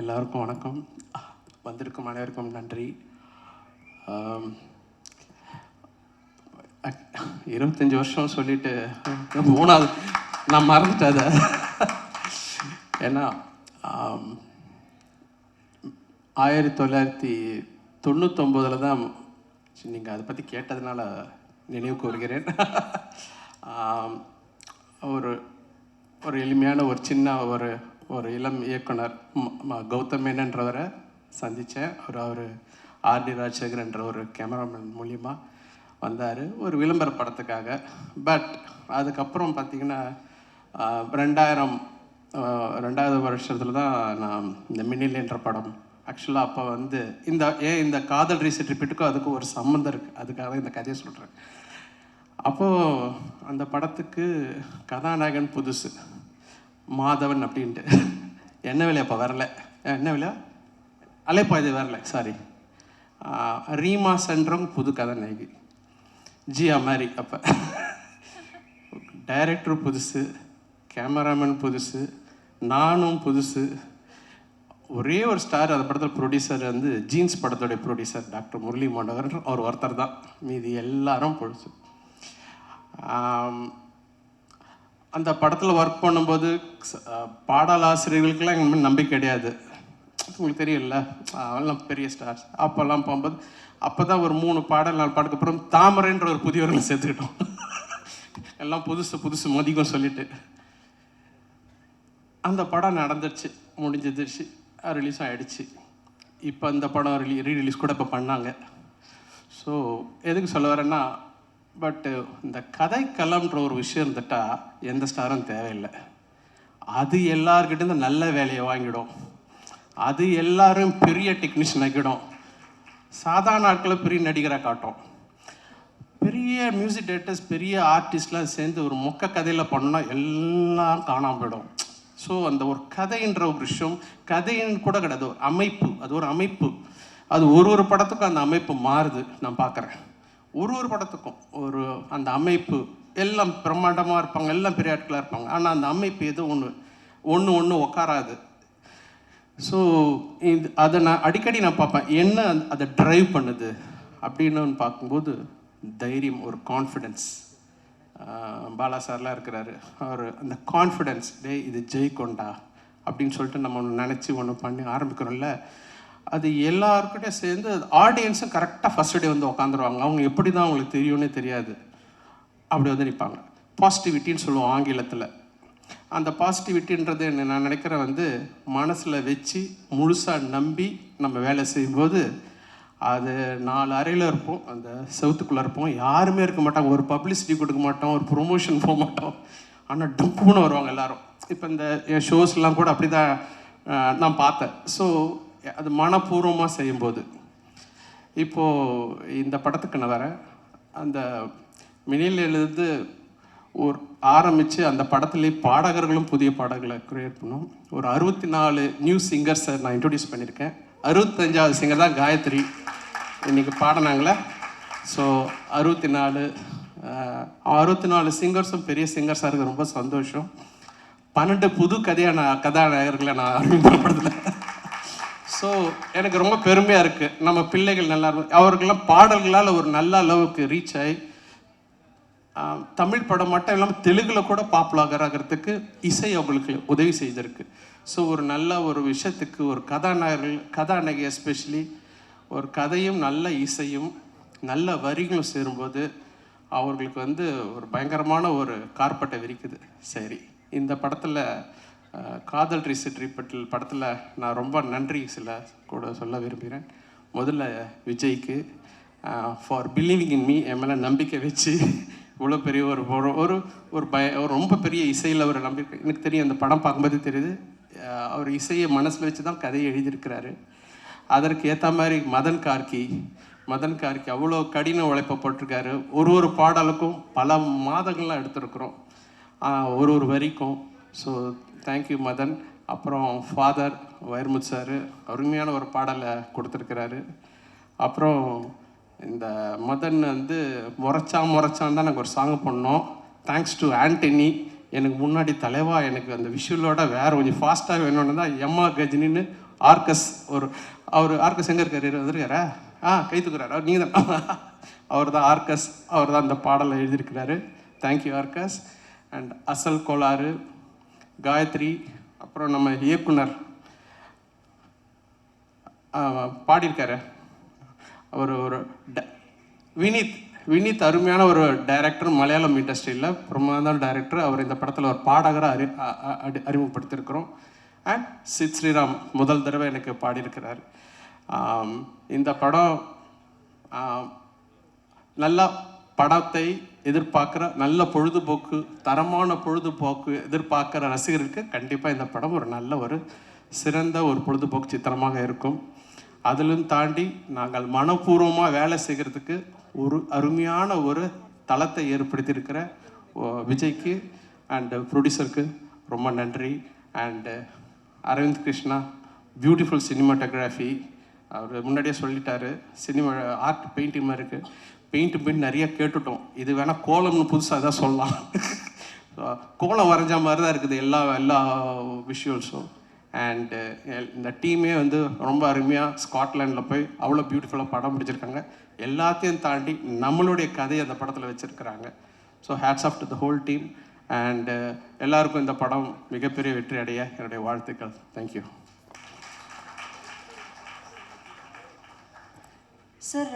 எல்லாருக்கும் வணக்கம். வந்திருக்கும் அனைவருக்கும் நன்றி. 25 வருஷம் சொல்லிட்டு 3வது நான் மறந்துட்டேன் அதை. ஏன்னா 1999 தான் நீங்கள் அதை பற்றி கேட்டதுனால நினைவு கூறுகிறேன். ஒரு ஒரு எளிமையான ஒரு சின்ன ஒரு இளம் இயக்குனர் கௌதம் மேனன்றவரை சந்தித்தேன். அவர் ஆர்டி ராஜசேகர்ன்ற ஒரு கேமராமேன் மூலிமா வந்தார் ஒரு விளம்பர படத்துக்காக. பட் அதுக்கப்புறம் பார்த்திங்கன்னா 2000 வருஷத்தில் தான் நான் இந்த மின்னில் என்ற படம் ஆக்சுவலாக அப்போ வந்து இந்த காதல் ரீசெட் ரிப்பீட்டுக்கும் அதுக்கும் ஒரு சம்மந்தம் இருக்குது. அதுக்காக இந்த கதையை சொல்கிறேன். அப்போது அந்த படத்துக்கு கதாநாயகன் புதுசு மாதவன் அப்படின்ட்டு என்ன வேலையா அப்போ வரல, என்ன வேலையா அலைப்பாய்து வரல, சாரி ரீமா சென்றவங்க புது கதாநாயகி ஜியா மாதிரி. அப்போ டைரக்டர் புதுசு, கேமராமேன் புதுசு, நானும் புதுசு. ஒரே ஒரு ஸ்டார் அந்த படத்தில் ப்ரொடியூசர் வந்து ஜீன்ஸ் படத்தோடைய ப்ரொடியூசர் டாக்டர் முரளி மண்டகர், அவர் ஒருத்தர் தான். மீதி எல்லாரும் புதுசு. அந்த படத்தில் ஒர்க் பண்ணும்போது பாடலாசிரியர்களுக்கெல்லாம் எங்கள் நம்பிக்கை கிடையாது. உங்களுக்கு தெரியல, அவெல்லாம் பெரிய ஸ்டார்ஸ். அப்போல்லாம் போகும்போது அப்போ தான் ஒரு 3 பாடல் 4 பாட்டுக்கு அப்புறம் தாமரைன்ற ஒரு புதியவர்களை சேர்த்துக்கிட்டோம். எல்லாம் புதுசு மதிக்கும் சொல்லிட்டு அந்த படம் நடந்துருச்சு, முடிஞ்சிருச்சு, ரிலீஸ் ஆகிடுச்சு. இப்போ அந்த படம் ரீரிலீஸ் கூட இப்போ பண்ணாங்க. ஸோ எதுக்கு சொல்ல வரேன்னா, பட்டு இந்த கதைக்களம்ன்ற ஒரு விஷயம் இருந்துட்டா எந்த ஸ்டாரும் தேவையில்லை. அது எல்லார்கிட்டேருந்து நல்ல வேலையை வாங்கிடும். அது எல்லாரும் பெரிய டெக்னீஷியன் ஆக்கிடும். சாதாரண ஆட்களை பெரிய நடிகராக காட்டும். பெரிய மியூசிக் டைரக்டர்ஸ் பெரிய ஆர்டிஸ்ட்லாம் சேர்ந்து ஒரு மொக்க கதையில் பண்ணால் எல்லாம் காணாமல் போயிடும். ஸோ அந்த ஒரு கதைன்ற ஒரு விஷயம், கதைன்னு கூட கிடையாது, ஒரு அமைப்பு. அது ஒரு அமைப்பு. அது ஒரு படத்துக்கும் அந்த அமைப்பு மாறுது. நான் பார்க்குறேன் ஒரு படத்துக்கும் அந்த அமைப்பு. எல்லாம் பிரம்மாண்டமாக இருப்பாங்க, எல்லாம் பெரிய ஆட்களாக இருப்பாங்க. ஆனால் அந்த அமைப்பு எது ஒன்று உக்காராது. ஸோ அதை நான் அடிக்கடி பார்ப்பேன், என்ன அதை ட்ரைவ் பண்ணுது அப்படின்னு பார்க்கும்போது தைரியம், ஒரு கான்ஃபிடென்ஸ். பாலா சார்லாம் இருக்கிறாரு, அவர் அந்த கான்ஃபிடென்ஸ், இது ஜெயிக்கொண்டா அப்படின்னு சொல்லிட்டு நம்ம ஒன்று நினச்சி ஒன்று பண்ணி ஆரம்பிக்கிறோம்ல, அது எல்லாருக்கிட்டே சேர்ந்து ஆடியன்ஸும் கரெக்டாக ஃபஸ்ட் டே வந்து உட்காந்துருவாங்க. அவங்க எப்படி தான் அவங்களுக்கு தெரியும்னே தெரியாது, அப்படி வந்து நிற்பாங்க. பாசிட்டிவிட்டின்னு சொல்லுவோம் ஆங்கிலத்தில். அந்த பாசிட்டிவிட்டின்றது நான் நினைக்கிறேன் வந்து மனசில் வச்சு முழுசாக நம்பி நம்ம வேலை செய்யும்போது அது 4 அறையில் இருப்போம், அந்த செவத்துக்குள்ளே இருப்போம், யாருமே இருக்க மாட்டாங்க, ஒரு பப்ளிசிட்டி கொடுக்க மாட்டோம், ஒரு ப்ரொமோஷன் போக மாட்டோம். ஆனால் டப்புன்னு வருவாங்க எல்லாரும். இப்போ இந்த ஷோஸ்லாம் கூட அப்படி தான் நான் பார்த்தேன். ஸோ அது மனப்பூர்வமாக செய்யும்போது, இப்போது இந்த படத்துக்கு நான் வரேன். அந்த மினிலேருந்து ஒரு ஆரம்பித்து அந்த படத்துலேயே பாடகர்களும் புதிய பாடல்களை க்ரியேட் பண்ணோம். ஒரு 64 நியூ சிங்கர்ஸை நான் இன்ட்ரடியூஸ் பண்ணியிருக்கேன். 65வது சிங்கர் தான் காயத்ரி இன்றைக்கி பாடினாங்களே. ஸோ 64 சிங்கர்ஸும் பெரிய சிங்கர்ஸாக இருக்க ரொம்ப சந்தோஷம். 12 புது கதாநாயகர்களை நான் அறிமுகப்படுத்தினேன். ஸோ எனக்கு ரொம்ப பெருமையாக இருக்குது. நம்ம பிள்ளைகள் நல்லா அவர்களெல்லாம் பாடல்களால் ஒரு நல்ல அளவுக்கு ரீச் ஆகி தமிழ் படம் மட்டும் இல்லாமல் தெலுங்கில் கூட பாப்புலர் ஆகிறதுக்கு இசை அவங்களுக்கு உதவி செய்திருக்கு. ஸோ ஒரு நல்ல ஒரு விஷயத்துக்கு ஒரு கதாநாயகி எஸ்பெஷலி ஒரு கதையும் நல்ல இசையும் நல்ல வரிகளும் சேரும்போது அவர்களுக்கு வந்து ஒரு பயங்கரமான ஒரு கார்பட்டை விரிக்குது. சரி, இந்த படத்தில் காதல் ரீசெட் ரிப்பீட் படத்தில் நான் ரொம்ப நன்றி கூட சொல்ல விரும்புகிறேன். முதல்ல விஜய்க்கு ஃபார் பிலீவிங் இன் மீ, என் மேலே நம்பிக்கை வச்சு இவ்வளோ பெரிய ஒரு ரொம்ப பெரிய இசையில் ஒரு நம்பிக்கை. எனக்கு தெரியும், அந்த படம் பார்க்கும்போது தெரியுது, அவர் இசையை மனசில் வச்சு தான் கதையை எழுதியிருக்கிறாரு. அதற்கு ஏற்ற மாதிரி மதன் கார்கி அவ்வளோ கடின உழைப்பை போட்டிருக்காரு. ஒரு பாடலுக்கும் பல மாதங்கள்லாம் எடுத்திருக்கிறோம், ஒரு வரிக்கும். So thank you Madan. அப்புறம் ஃபாதர் வைரமுத்து சார் அருமையான ஒரு பாடலை கொடுத்துருக்கிறாரு. அப்புறம் இந்த மதன் வந்து முறைச்சான் தான் நாங்கள் ஒரு சாங் பண்ணோம். Thanks to Antony. எனக்கு முன்னாடி தலைவா எனக்கு அந்த விஷுவலோட வேறு கொஞ்சம் ஃபாஸ்ட்டாக வேணும்னு தான் எம்மா கஜினின்னு ஆர்கஸ் அவர் ஆர்கஸ் எங்கே இருக்காரு வந்துருக்காரா? கை தூக்குறாரு. அவர் நீங்கள் தான். அவர் தான் ஆர்கஸ். அவர் தான் அந்த பாடலை எழுதியிருக்கிறாரு. தேங்க்யூ ஆர்கஸ். அண்ட் அசல் கோளாறு, காயத்ரி, அப்புறம் நம்ம இயக்குனர் பாடியிருக்காரு அவர் ஒரு வினீத் அருமையான ஒரு டைரக்டர், மலையாளம் இண்டஸ்ட்ரியில் பிரமாதான டைரக்டர். அவர் இந்த படத்தில் ஒரு பாடகராக அறிமுகப்படுத்தியிருக்கிறோம். அண்ட் சித் ஸ்ரீராம் முதல் தடவை எனக்கு பாடியிருக்கிறார். இந்த படம் நல்ல படத்தை எதிர்பார்க்குற, நல்ல பொழுதுபோக்கு, தரமான பொழுதுபோக்கு எதிர்பார்க்குற ரசிகருக்கு கண்டிப்பாக இந்த படம் ஒரு நல்ல ஒரு சிறந்த ஒரு பொழுதுபோக்கு சித்திரமாக இருக்கும். அதிலும் தாண்டி நாங்கள் மனப்பூர்வமாக வேலை செய்கிறதுக்கு ஒரு அருமையான ஒரு தளத்தை ஏற்படுத்தியிருக்கிற விஜய்க்கு அண்டு ப்ரொடியூசருக்கு ரொம்ப நன்றி. And Aravind Krishna, beautiful cinematography. அவர் முன்னாடியே சொல்லிட்டாரு, சினிமா ஆர்ட் பெயிண்டிங் மாதிரி இருக்குது. பெயிண்ட் நிறைய கேட்டுட்டோம். இது வேணால் கோலம்னு புதுசாக தான் சொல்லலாம். கோலம் வரைஞ்ச மாதிரி தான் இருக்குது எல்லா விஷுவல்ஸும். அண்டு இந்த டீமே வந்து ரொம்ப அருமையாக ஸ்காட்லாண்டில் போய் அவ்வளோ பியூட்டிஃபுல்லாக படம் பிடிச்சிருக்காங்க. எல்லாத்தையும் தாண்டி நம்மளுடைய கதையை அந்த படத்தில் வச்சுருக்கிறாங்க. So hats off to the whole team. And எல்லாருக்கும் இந்த படம் மிகப்பெரிய வெற்றி அடைய என்னுடைய வாழ்த்துக்கள். Thank you sir.